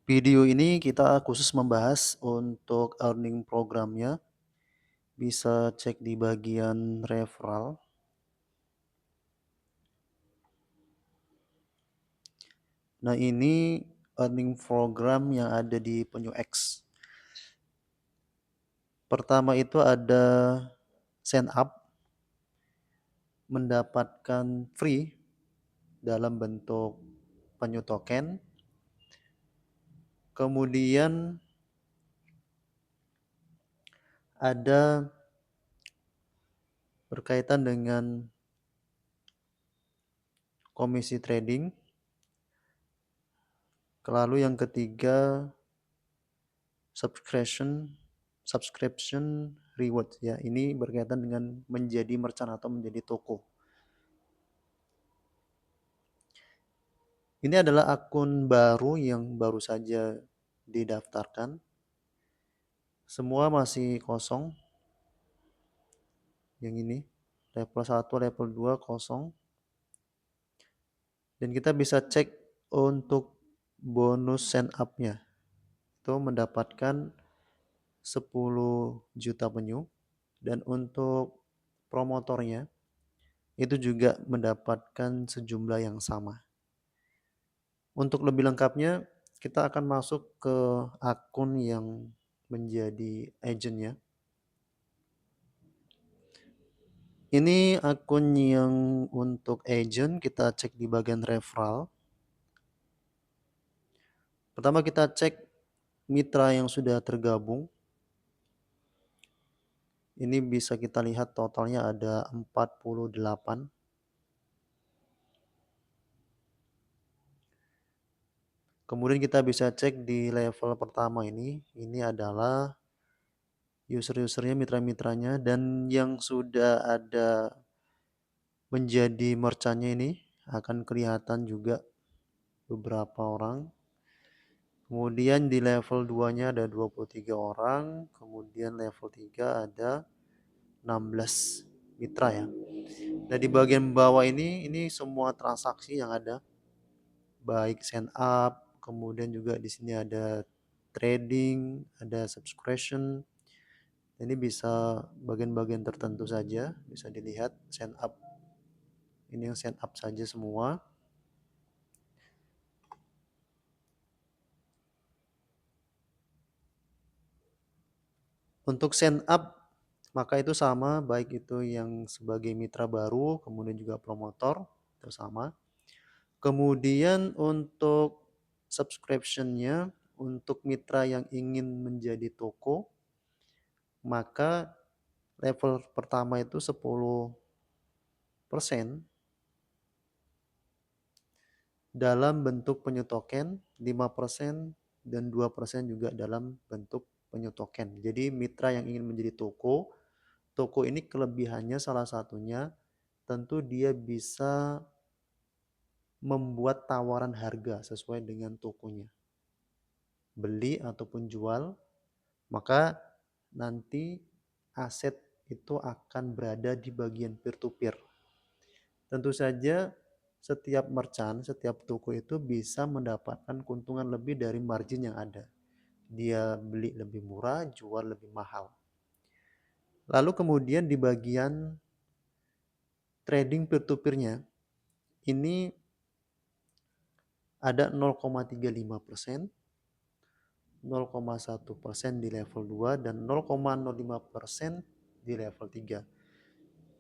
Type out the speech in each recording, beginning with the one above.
Video ini kita khusus membahas untuk earning programnya, bisa cek di bagian referral. Nah, ini earning program yang ada di Penyu X. Pertama itu ada sign up, mendapatkan free dalam bentuk Penyu Token. Kemudian ada berkaitan dengan komisi trading. Lalu yang ketiga subscription reward ya. Ini berkaitan dengan menjadi merchant atau menjadi toko. Ini adalah akun baru yang baru saja didaftarkan. Semua masih kosong. Yang ini level 1, level 2 kosong. Dan kita bisa cek untuk bonus sign up-nya. Itu mendapatkan 10 juta penyu. Dan untuk promotornya itu juga mendapatkan sejumlah yang sama. Untuk lebih lengkapnya kita akan masuk ke akun yang menjadi agentnya. Ini akun yang untuk agent, kita cek di bagian referral. Pertama kita cek mitra yang sudah tergabung. Ini bisa kita lihat totalnya ada 48. Kemudian kita bisa cek di level pertama ini adalah user-usernya, mitra-mitranya, dan yang sudah ada menjadi merchantnya ini akan kelihatan juga beberapa orang. Kemudian di level 2-nya ada 23 orang, kemudian level 3 ada 16 mitra ya. Nah, di bagian bawah ini semua transaksi yang ada, baik sign up, kemudian juga di sini ada trading, ada subscription. Ini bisa bagian-bagian tertentu saja, bisa dilihat sign up. Ini yang sign up saja semua. Untuk sign up, maka itu sama, baik itu yang sebagai mitra baru, kemudian juga promotor, itu sama. Kemudian untuk subscription-nya, untuk mitra yang ingin menjadi toko, maka level pertama itu 10% dalam bentuk penyu token, 5% dan 2% juga dalam bentuk penyu token. Jadi mitra yang ingin menjadi toko ini kelebihannya salah satunya tentu dia bisa membuat tawaran harga sesuai dengan tokonya. Beli ataupun jual, maka nanti aset itu akan berada di bagian peer to peer. Tentu saja setiap merchant, setiap toko itu bisa mendapatkan keuntungan lebih dari margin yang ada. Dia beli lebih murah, jual lebih mahal. Lalu kemudian di bagian trading peer to peer-nya ini ada 0,35%, 0,1% di level 2 dan 0,05% di level 3.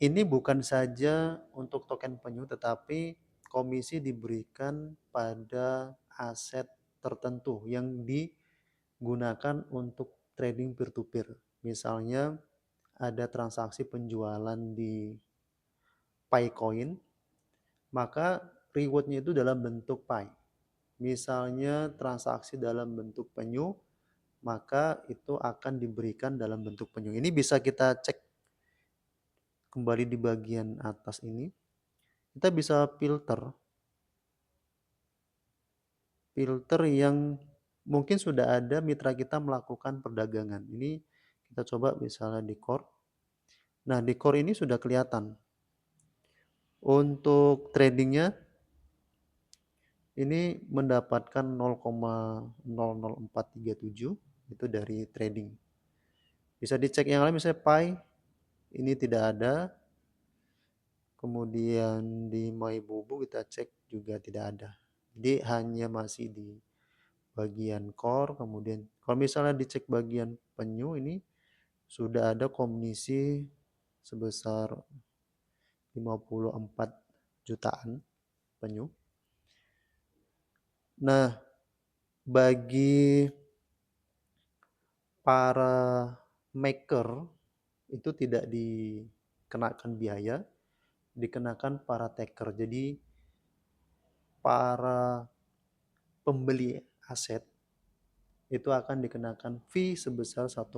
Ini bukan saja untuk token penyu, tetapi komisi diberikan pada aset tertentu yang digunakan untuk trading peer to peer. Misalnya ada transaksi penjualan di PiCoin, maka rewardnya itu dalam bentuk Pi. Misalnya transaksi dalam bentuk penyu, maka itu akan diberikan dalam bentuk penyu. Ini bisa kita cek kembali di bagian atas ini. Kita bisa filter yang mungkin sudah ada mitra kita melakukan perdagangan. Ini kita coba misalnya di core. Nah, di core ini sudah kelihatan. Untuk tradingnya ini mendapatkan 0,00437 itu dari trading. Bisa dicek yang lain misalnya Pi, ini tidak ada. Kemudian di MyBubu kita cek juga tidak ada. Jadi hanya masih di bagian core, kemudian kalau misalnya dicek bagian penyu ini sudah ada komisi sebesar 54 jutaan penyu. Nah, bagi para maker itu tidak dikenakan biaya, dikenakan para taker. Jadi para pembeli aset itu akan dikenakan fee sebesar 1,5%.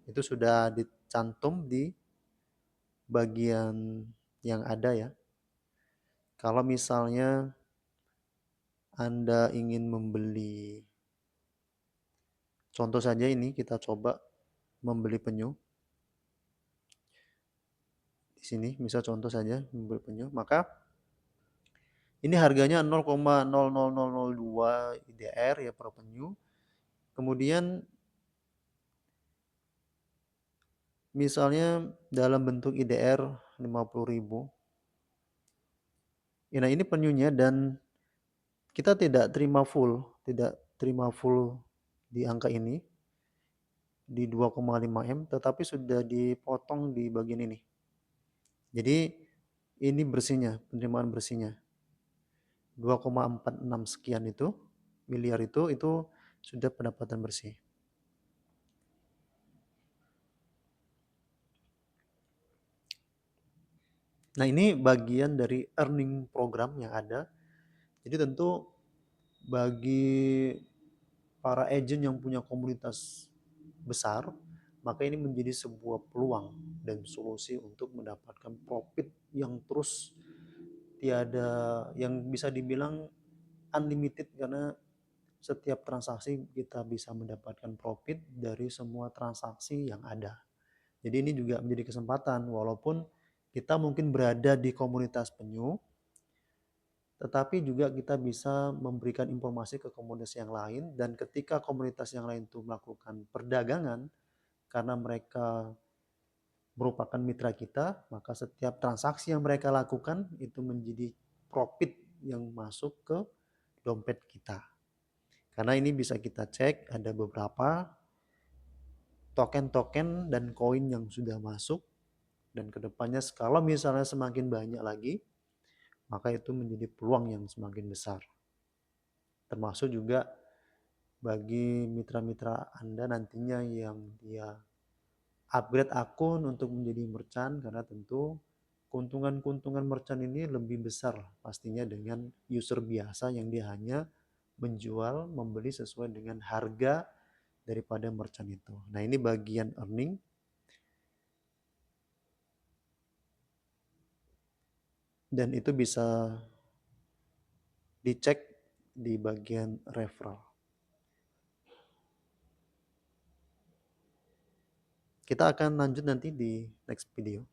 Itu sudah dicantum di bagian yang ada ya. Kalau misalnya Anda ingin membeli, contoh saja ini kita coba membeli penyu. Di sini misal contoh saja membeli penyu, maka ini harganya 0,00002 IDR ya per penyu. Kemudian misalnya dalam bentuk IDR 50.000. Nah, ini penyunya dan kita tidak terima full di angka ini di 2,5 M, tetapi sudah dipotong di bagian ini. Jadi ini bersihnya, penerimaan bersihnya 2,46 sekian itu miliar itu sudah pendapatan bersih. Nah, ini bagian dari earning program yang ada. Jadi tentu bagi para agent yang punya komunitas besar, maka ini menjadi sebuah peluang dan solusi untuk mendapatkan profit yang terus tiada, yang bisa dibilang unlimited, karena setiap transaksi kita bisa mendapatkan profit dari semua transaksi yang ada. Jadi ini juga menjadi kesempatan, walaupun kita mungkin berada di komunitas penyu, tetapi juga kita bisa memberikan informasi ke komunitas yang lain, dan ketika komunitas yang lain itu melakukan perdagangan, karena mereka merupakan mitra kita, maka setiap transaksi yang mereka lakukan itu menjadi profit yang masuk ke dompet kita. Karena ini bisa kita cek ada beberapa token-token dan koin yang sudah masuk, dan kedepannya kalau misalnya semakin banyak lagi, maka itu menjadi peluang yang semakin besar. Termasuk juga bagi mitra-mitra Anda nantinya yang dia upgrade akun untuk menjadi merchant, karena tentu keuntungan-keuntungan merchant ini lebih besar pastinya dengan user biasa yang dia hanya menjual, membeli sesuai dengan harga daripada merchant itu. Nah, ini bagian earning. Dan itu bisa dicek di bagian referral. Kita akan lanjut nanti di next video.